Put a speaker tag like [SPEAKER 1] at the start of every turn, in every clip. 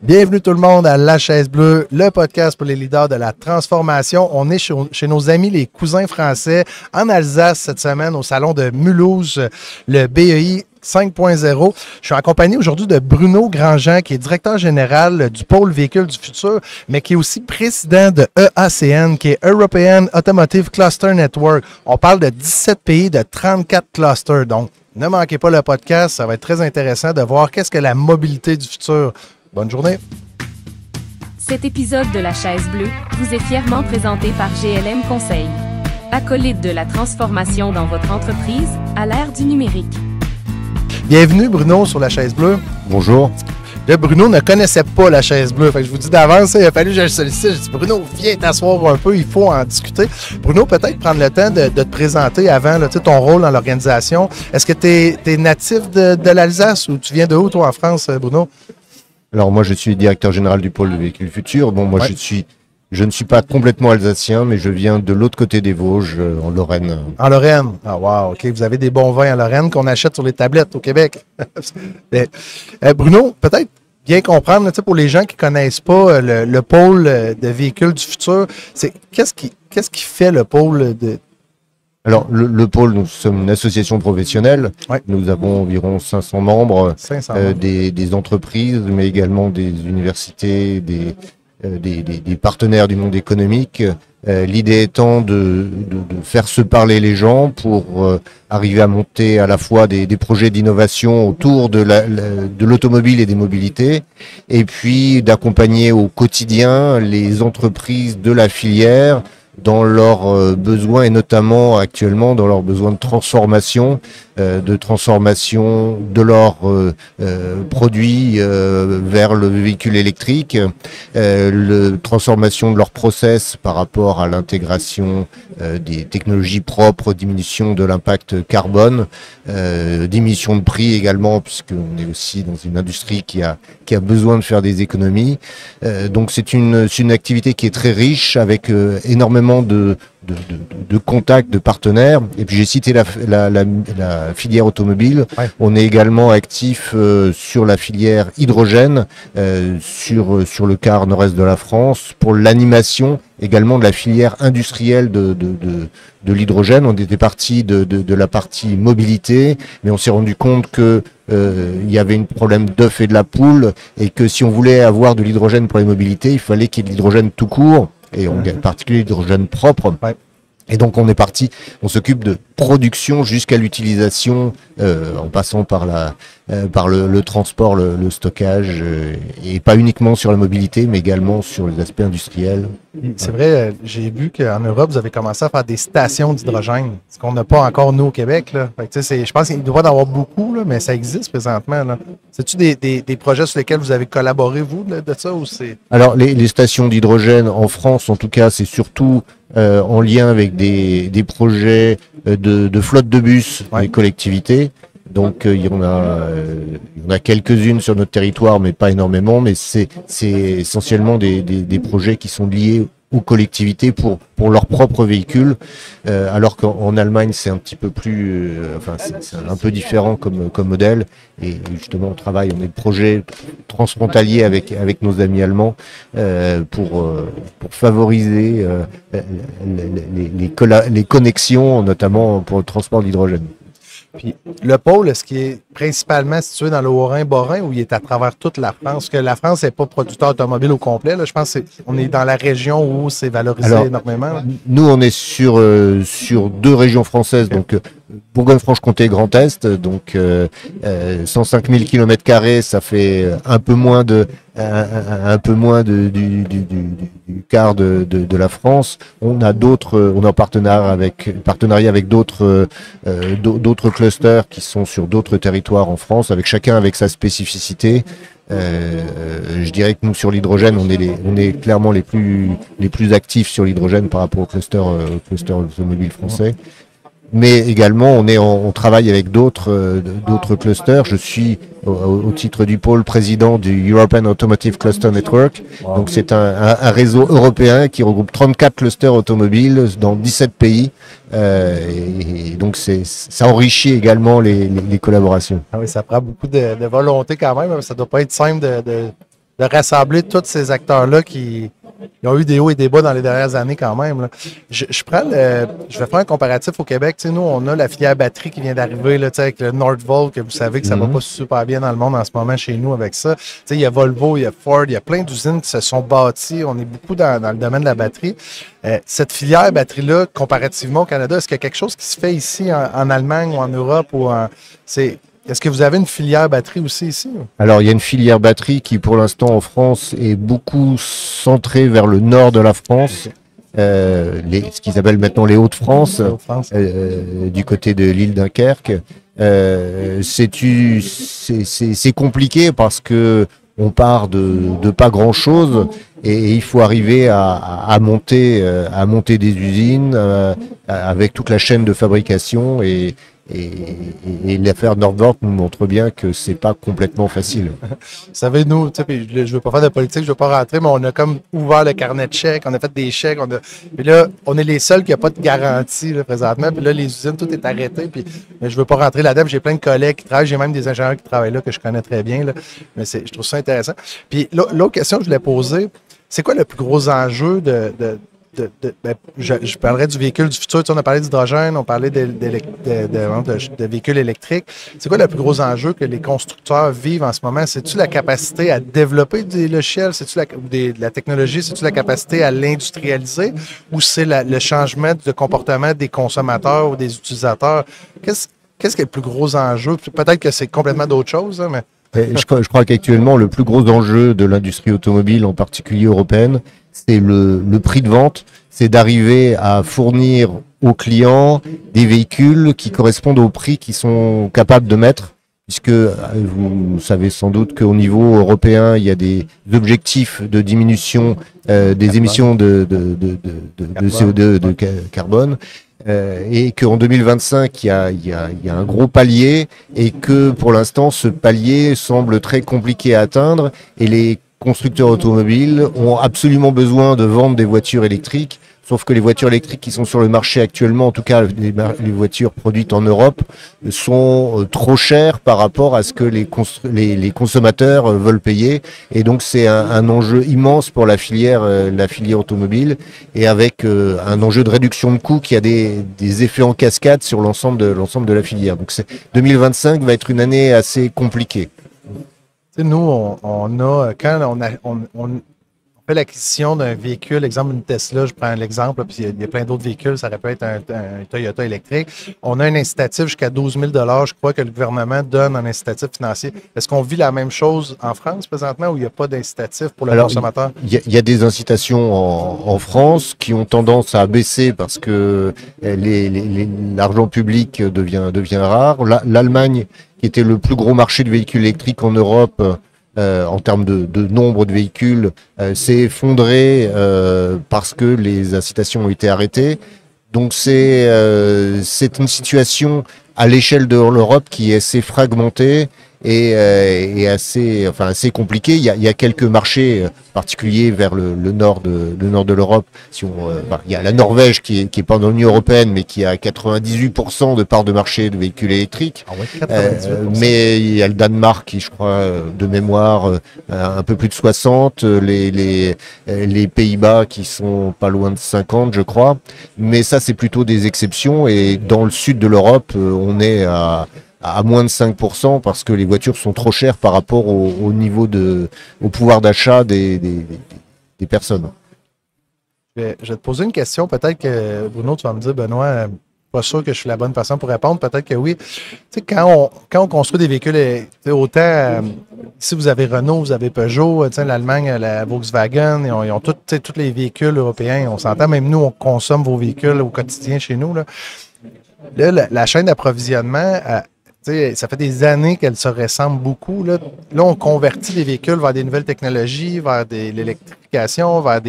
[SPEAKER 1] Bienvenue tout le monde à La Chaise Bleue, le podcast pour les leaders de la transformation. On est chez nos amis les cousins français en Alsace cette semaine au salon de Mulhouse, le BEI 5.0. Je suis accompagné aujourd'hui de Bruno Grandjean, qui est directeur général du pôle véhicules du futur, mais qui est aussi président de EACN, qui est European Automotive Cluster Network. On parle de 17 pays, de 34 clusters. Donc, ne manquez pas le podcast. Ça va être très intéressant de voir qu'est-ce que la mobilité du futur. Bonne journée.
[SPEAKER 2] Cet épisode de La Chaise Bleue vous est fièrement présenté par GLM Conseil. Acolyte de la transformation dans votre entreprise à l'ère du numérique.
[SPEAKER 1] Bienvenue Bruno sur La Chaise Bleue.
[SPEAKER 3] Bonjour.
[SPEAKER 1] Là, Bruno ne connaissait pas La Chaise Bleue. Fait que je vous dis d'avance, il a fallu que je le sollicite. Je dis Bruno, viens t'asseoir un peu, il faut en discuter. Bruno, peut-être prendre le temps de te présenter avant là, ton rôle dans l'organisation. Est-ce que tu es natif de l'Alsace ou tu viens de où toi en France, Bruno?
[SPEAKER 3] Alors moi je suis directeur général du pôle de véhicules futurs. Bon moi je ne suis pas complètement alsacien, mais je viens de l'autre côté des Vosges, en Lorraine.
[SPEAKER 1] En Lorraine? Ah wow, ok. Vous avez des bons vins en Lorraine qu'on achète sur les tablettes au Québec. Mais, Bruno, peut-être bien comprendre, pour les gens qui ne connaissent pas le pôle de véhicules du futur, c'est qu'est-ce qui fait le pôle de...
[SPEAKER 3] Alors, le pôle, nous sommes une association professionnelle. Ouais. Nous avons environ 500 membres, 500 des entreprises, mais également des universités, des partenaires du monde économique. L'idée étant de faire se parler les gens pour arriver à monter à la fois des projets d'innovation autour de l'automobile et des mobilités, et puis d'accompagner au quotidien les entreprises de la filière dans leurs besoins, et notamment actuellement dans leurs besoins de transformation de leurs produits vers le véhicule électrique, transformation de leurs process par rapport à l'intégration des technologies propres, diminution de l'impact carbone, diminution de prix également, puisqu'on est aussi dans une industrie qui a besoin de faire des économies. Donc c'est une activité qui est très riche, avec énormément de contacts, de partenaires. Et puis j'ai cité la filière automobile. Ouais. On est également actif sur la filière hydrogène, sur le quart nord-est de la France, pour l'animation également de la filière industrielle de l'hydrogène. On était parti de la partie mobilité, mais on s'est rendu compte que il y avait un problème d'œuf et de la poule, et que si on voulait avoir de l'hydrogène pour les mobilités, il fallait qu'il y ait de l'hydrogène tout court, et en particulier l'hydrogène propre. Ouais. Et donc on est parti, on s'occupe de production jusqu'à l'utilisation, en passant par le transport, le stockage, et pas uniquement sur la mobilité, mais également sur les aspects industriels.
[SPEAKER 1] C'est vrai, j'ai vu qu'en Europe, vous avez commencé à faire des stations d'hydrogène, ce qu'on n'a pas encore nous au Québec. Là. Fait que, je pense qu'il doit y en avoir beaucoup, là, mais ça existe présentement. C'est-tu des projets sur lesquels vous avez collaboré, vous, de ça? Ou c'est...
[SPEAKER 3] Alors, les stations d'hydrogène en France, en tout cas, c'est surtout en lien avec des projets de flotte de bus des collectivités. Donc il y en a quelques-unes sur notre territoire, mais pas énormément. Mais c'est essentiellement des projets qui sont liés aux collectivités pour leurs propres véhicules, alors qu'en Allemagne c'est un petit peu plus, c'est un peu différent comme modèle. Et justement on est de projets transfrontaliers avec nos amis allemands pour favoriser les connexions, notamment pour le transport de l'hydrogène.
[SPEAKER 1] Puis le pôle, est-ce qu'il est principalement situé dans le Haut-Rhin-Bas-Rhin, ou il est à travers toute la France? Parce que la France n'est pas producteur automobile au complet. Là. Je pense qu'on est dans la région où c'est valorisé énormément. Là.
[SPEAKER 3] Nous, on est sur 2 régions françaises, donc Bourgogne-Franche-Comté et Grand Est, donc 105 000 km², ça fait un peu moins du quart de la France. On est en partenariat avec d'autres clusters qui sont sur d'autres territoires en France, chacun avec sa spécificité. Je dirais que nous, sur l'hydrogène, on est clairement les plus actifs sur l'hydrogène par rapport au cluster automobile français. Mais également, on travaille avec d'autres clusters. Je suis, au titre du pôle, président du European Automotive Cluster Network. Wow. Donc, c'est un réseau européen qui regroupe 34 clusters automobiles dans 17 pays. Et donc, ça enrichit également les collaborations.
[SPEAKER 1] Ah oui, ça prend beaucoup de volonté quand même. Ça doit pas être simple de de rassembler tous ces acteurs-là qui ont eu des hauts et des bas dans les dernières années quand même. Là. Je vais faire un comparatif au Québec. Tu sais, nous, on a la filière batterie qui vient d'arriver là, tu sais, avec le Nordvolt, que vous savez que ça va pas super bien dans le monde en ce moment chez nous avec ça. Tu sais, il y a Volvo, il y a Ford, il y a plein d'usines qui se sont bâties. On est beaucoup dans le domaine de la batterie. Cette filière batterie-là, comparativement au Canada, est-ce qu'il y a quelque chose qui se fait ici en Allemagne ou en Europe ou est-ce que vous avez une filière batterie aussi ici?
[SPEAKER 3] Alors, il y a une filière batterie qui, pour l'instant, en France, est beaucoup centrée vers le nord de la France, ce qu'ils appellent maintenant les Hauts-de-France, du côté de l'île Dunkerque. C'est compliqué parce que on part de pas grand-chose et il faut arriver à monter des usines avec toute la chaîne de fabrication et l'affaire Nordvolt nous montre bien que c'est pas complètement facile.
[SPEAKER 1] Vous savez, nous, je veux pas faire de politique, je veux pas rentrer, mais on a comme ouvert le carnet de chèques, on a fait des chèques, puis là, on est les seuls qui n'ont pas de garantie là, présentement, puis là, les usines, tout est arrêté, mais je veux pas rentrer là-dedans, j'ai plein de collègues qui travaillent, j'ai même des ingénieurs qui travaillent là que je connais très bien, là, mais je trouve ça intéressant. Puis l'autre question que je voulais poser, c'est quoi le plus gros enjeu je parlerais du véhicule du futur. Tu sais, on a parlé d'hydrogène, on parlait de véhicules électriques. C'est quoi le plus gros enjeu que les constructeurs vivent en ce moment? C'est-tu la capacité à développer des logiciels? C'est-tu la technologie? C'est-tu la capacité à l'industrialiser? Ou c'est le changement de comportement des consommateurs ou des utilisateurs? Qu'est-ce qui est le plus gros enjeu? Peut-être que c'est complètement d'autres choses, hein, mais...
[SPEAKER 3] Je crois qu'actuellement, le plus gros enjeu de l'industrie automobile, en particulier européenne, c'est le prix de vente. C'est d'arriver à fournir aux clients des véhicules qui correspondent au prix qu'ils sont capables de mettre. Puisque vous savez sans doute qu'au niveau européen, il y a des objectifs de diminution des émissions de CO2, de carbone. Et qu'en 2025, il y a un gros palier et que pour l'instant, ce palier semble très compliqué à atteindre et les constructeurs automobiles ont absolument besoin de vendre des voitures électriques. Sauf que les voitures électriques qui sont sur le marché actuellement, en tout cas les voitures produites en Europe, sont trop chères par rapport à ce que les consommateurs veulent payer. Et donc c'est un enjeu immense pour la filière automobile et avec un enjeu de réduction de coûts qui a des effets en cascade sur l'ensemble de la filière. Donc 2025 va être une année assez compliquée.
[SPEAKER 1] Nous, quand on fait l'acquisition d'un véhicule, exemple une Tesla, je prends l'exemple, puis il y a plein d'autres véhicules, ça aurait pu être un Toyota électrique. On a un incitatif jusqu'à 12 000 $, je crois que le gouvernement donne un incitatif financier. Est-ce qu'on vit la même chose en France présentement ou il n'y a pas d'incitatif pour le consommateur? Il
[SPEAKER 3] y a des incitations en France qui ont tendance à baisser parce que l'argent public devient rare. L'Allemagne, qui était le plus gros marché de véhicules électriques en Europe, en termes de nombre de véhicules, s'est effondré parce que les incitations ont été arrêtées. Donc c'est une situation à l'échelle de l'Europe qui est assez fragmentée et assez compliquée. Il y a quelques marchés particuliers vers le nord de l'Europe. Il y a la Norvège qui est pas dans l'Union européenne, mais qui a 98% de part de marché de véhicules électriques.
[SPEAKER 1] Ah ouais, 98%.
[SPEAKER 3] Mais il y a le Danemark qui, je crois, de mémoire, un peu plus de 60. Les Pays-Bas qui sont pas loin de 50, je crois. Mais ça, c'est plutôt des exceptions. Et dans le sud de l'Europe, on est à moins de 5% parce que les voitures sont trop chères par rapport au niveau au pouvoir d'achat des personnes.
[SPEAKER 1] Je vais te poser une question. Peut-être que, Bruno, tu vas me dire, Benoît, pas sûr que je suis la bonne personne pour répondre. Peut-être que oui. Tu sais, quand on construit des véhicules, autant, si vous avez Renault, vous avez Peugeot, l'Allemagne, la Volkswagen, ils ont tous les véhicules européens. On s'entend, même nous, on consomme vos véhicules au quotidien chez nous. Là, la chaîne d'approvisionnement, ça fait des années qu'elle se ressemble beaucoup. Là, on convertit les véhicules vers des nouvelles technologies, vers l'électrification, vers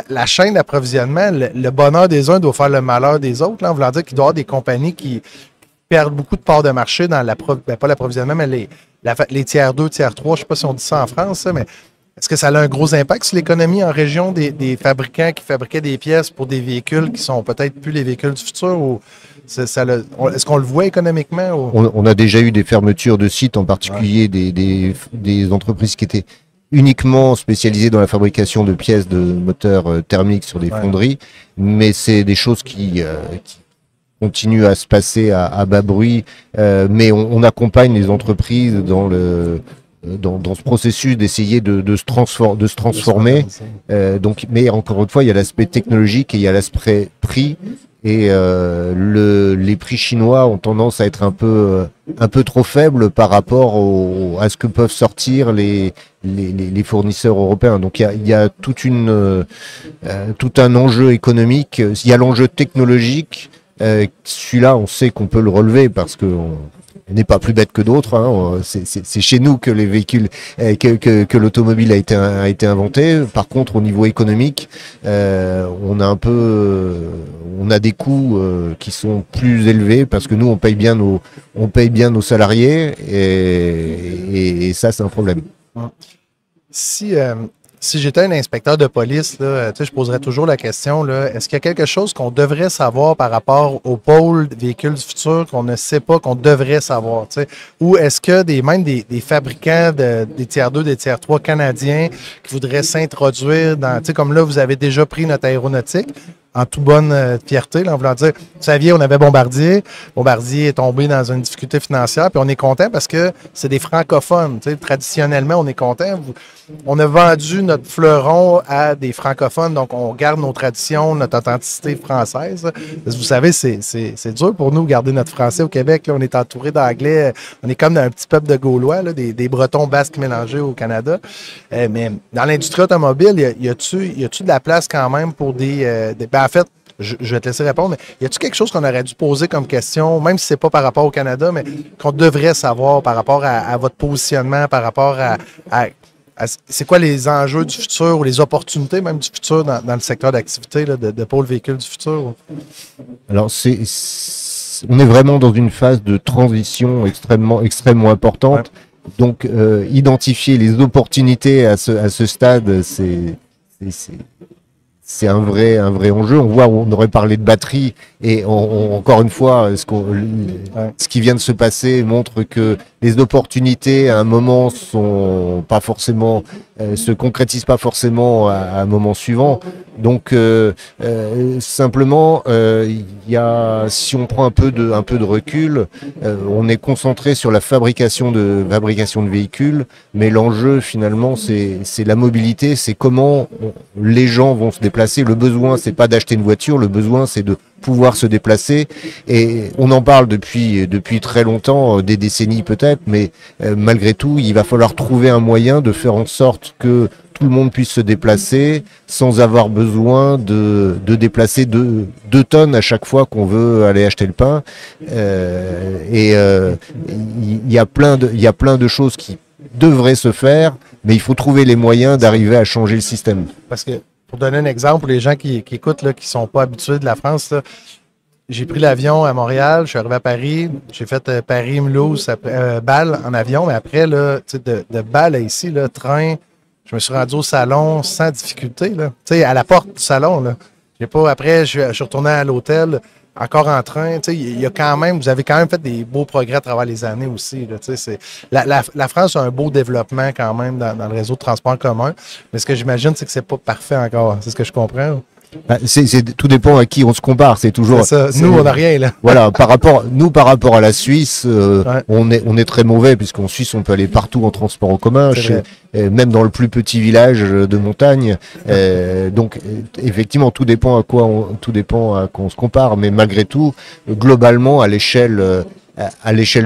[SPEAKER 1] la chaîne d'approvisionnement. Le bonheur des uns doit faire le malheur des autres. Là, en voulant dire qu'il doit y avoir des compagnies qui perdent beaucoup de parts de marché dans pas l'approvisionnement, mais les tiers 2, tiers 3. Je ne sais pas si on dit ça en France, mais est-ce que ça a un gros impact sur l'économie en région des fabricants qui fabriquaient des pièces pour des véhicules qui sont peut-être plus les véhicules du futur? Ou est-ce qu'on le voit économiquement? Ou?
[SPEAKER 3] On a déjà eu des fermetures de sites, en particulier des entreprises qui étaient uniquement spécialisé dans la fabrication de pièces de moteurs thermiques sur des fonderies, mais c'est des choses qui continuent à se passer à bas bruit, mais on accompagne les entreprises dans ce processus d'essayer de se transformer. Donc, mais encore une fois, il y a l'aspect technologique et il y a l'aspect prix. Et les prix chinois ont tendance à être un peu trop faibles par rapport à ce que peuvent sortir les fournisseurs européens. Donc il y a tout un enjeu économique. Il y a l'enjeu technologique. Celui-là, on sait qu'on peut le relever parce que on n'est pas plus bête que d'autres. Hein. C'est chez nous que les véhicules, que l'automobile a été inventé. Par contre, au niveau économique, on a des coûts qui sont plus élevés parce que nous, on paye bien nos salariés et ça, c'est un problème.
[SPEAKER 1] Si j'étais un inspecteur de police, là, je poserais toujours la question, est-ce qu'il y a quelque chose qu'on devrait savoir par rapport au pôle des véhicules du futur qu'on ne sait pas, qu'on devrait savoir? Ou est-ce que même des fabricants des tiers 2, des tiers 3 canadiens qui voudraient s'introduire dans, comme là, vous avez déjà pris notre aéronautique, en toute bonne fierté, là, en voulant dire, vous saviez, on avait Bombardier. Bombardier est tombé dans une difficulté financière, puis on est content parce que c'est des francophones. Traditionnellement, on est content. On a vendu notre fleuron à des francophones, donc on garde nos traditions, notre authenticité française. Parce que vous savez, c'est dur pour nous de garder notre français au Québec. Là, on est entouré d'anglais. On est comme un petit peuple de Gaulois, là, des Bretons basques mélangés au Canada. Mais dans l'industrie automobile, y a-tu de la place quand même pour en fait, je vais te laisser répondre, mais y a-t-il quelque chose qu'on aurait dû poser comme question, même si c'est pas par rapport au Canada, mais qu'on devrait savoir par rapport à votre positionnement, par rapport à c'est quoi les enjeux du futur ou les opportunités même du futur dans le secteur d'activité de pôle véhicule du futur?
[SPEAKER 3] Alors, on est vraiment dans une phase de transition extrêmement importante. Ouais. Donc, identifier les opportunités à ce stade, c'est un vrai enjeu. On voit, on aurait parlé de batterie et encore une fois, ce qui vient de se passer montre que les opportunités à un moment se concrétisent pas forcément à un moment suivant. Donc simplement, si on prend un peu de recul, on est concentré sur la fabrication de véhicules, mais l'enjeu finalement c'est la mobilité, c'est comment les gens vont se déplacer. Le besoin, c'est pas d'acheter une voiture, le besoin c'est de pouvoir se déplacer, et on en parle depuis très longtemps, des décennies peut-être, mais malgré tout, il va falloir trouver un moyen de faire en sorte que tout le monde puisse se déplacer sans avoir besoin de déplacer 2 tonnes à chaque fois qu'on veut aller acheter le pain. Il y a plein de choses qui devraient se faire, mais il faut trouver les moyens d'arriver à changer le système.
[SPEAKER 1] Parce que, pour donner un exemple, pour les gens qui écoutent, là, qui ne sont pas habitués de la France, là, j'ai pris l'avion à Montréal, je suis arrivé à Paris, j'ai fait Paris-Mulhouse, Bâle en avion, mais après, là, de Bâle à ici, là, train, je me suis rendu au salon sans difficulté, là, à la porte du salon. Là. Après, je suis retourné à l'hôtel, encore en train. Il y a quand même, vous avez quand même fait des beaux progrès à travers les années aussi. Là, la France a un beau développement quand même dans le réseau de transport commun, mais ce que j'imagine, c'est que c'est pas parfait encore. C'est ce que je comprends.
[SPEAKER 3] Tout dépend à qui on se compare. C'est toujours.
[SPEAKER 1] Ça. Nous, on n'a rien là.
[SPEAKER 3] Voilà, par rapport à la Suisse, on est très mauvais, puisqu'en Suisse, on peut aller partout en transport en commun, même dans le plus petit village de montagne. Donc, effectivement, tout dépend à quoi on se compare, mais malgré tout, globalement, à l'échelle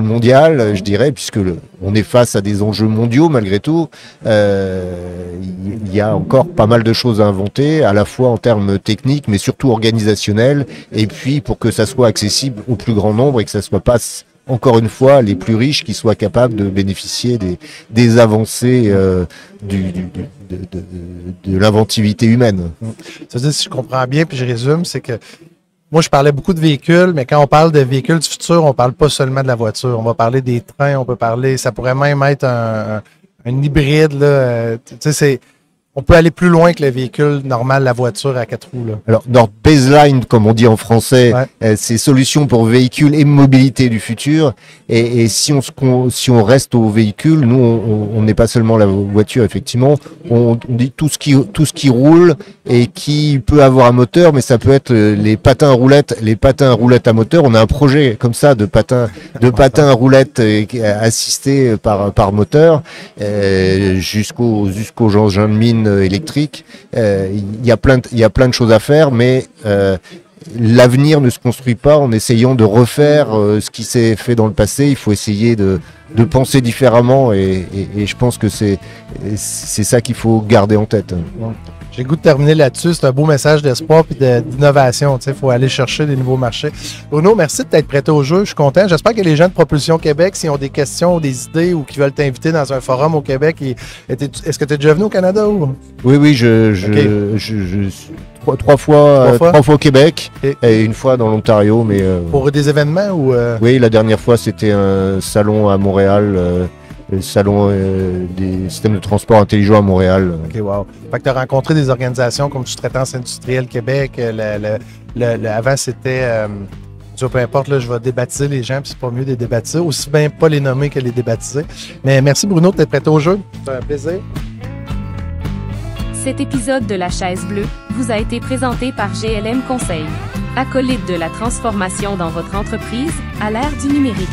[SPEAKER 3] mondiale, je dirais, puisque on est face à des enjeux mondiaux malgré tout, il y a encore pas mal de choses à inventer, à la fois en termes techniques, mais surtout organisationnels, et puis pour que ça soit accessible au plus grand nombre et que ça soit pas, encore une fois, les plus riches qui soient capables de bénéficier des avancées de l'inventivité humaine.
[SPEAKER 1] C'est-à-dire, si je comprends bien, puis je résume, c'est que moi, je parlais beaucoup de véhicules, mais quand on parle de véhicules du futur, on ne parle pas seulement de la voiture. On va parler des trains, ça pourrait même être un hybride. Là, on peut aller plus loin que le véhicule normal, la voiture à 4 roues. Là.
[SPEAKER 3] Alors, notre baseline, comme on dit en français, c'est solutions pour véhicules et mobilité du futur. Et si on reste au véhicule, nous, on n'est pas seulement la voiture, effectivement. On dit tout ce qui roule et qui peut avoir un moteur, mais ça peut être les patins à roulettes à moteur. On a un projet comme ça de patins à roulettes assistés par moteur, jusqu'aux engins de mine électriques. Il y a plein de choses à faire, mais l'avenir ne se construit pas en essayant de refaire ce qui s'est fait dans le passé. Il faut essayer de penser différemment et je pense que c'est ça qu'il faut garder en tête.
[SPEAKER 1] J'ai le goût de terminer là-dessus. C'est un beau message d'espoir et d'innovation. Il faut aller chercher des nouveaux marchés. Bruno, merci de t'être prêté au jeu. Je suis content. J'espère que les gens de Propulsion Québec, s'ils ont des questions ou des idées ou qui veulent t'inviter dans un forum au Québec, est-ce que tu es déjà venu au Canada? Ou?
[SPEAKER 3] Oui, je suis trois fois au Québec et une fois dans l'Ontario. Mais
[SPEAKER 1] pour des événements? Ou
[SPEAKER 3] Oui, la dernière fois, c'était un salon à Montréal. Le salon des systèmes de transport intelligents à Montréal.
[SPEAKER 1] OK, wow. Fait que tu as rencontré des organisations comme Sous-traitance industrielle Québec. Avant, c'était... peu importe, là, je vais débaptiser les gens, puis c'est pas mieux de les débaptiser. Aussi bien pas les nommer que les débaptiser. Mais merci Bruno d'être prêt au jeu. C'est un plaisir.
[SPEAKER 2] Cet épisode de La Chaise Bleue vous a été présenté par GLM Conseil. Acolyte de la transformation dans votre entreprise à l'ère du numérique.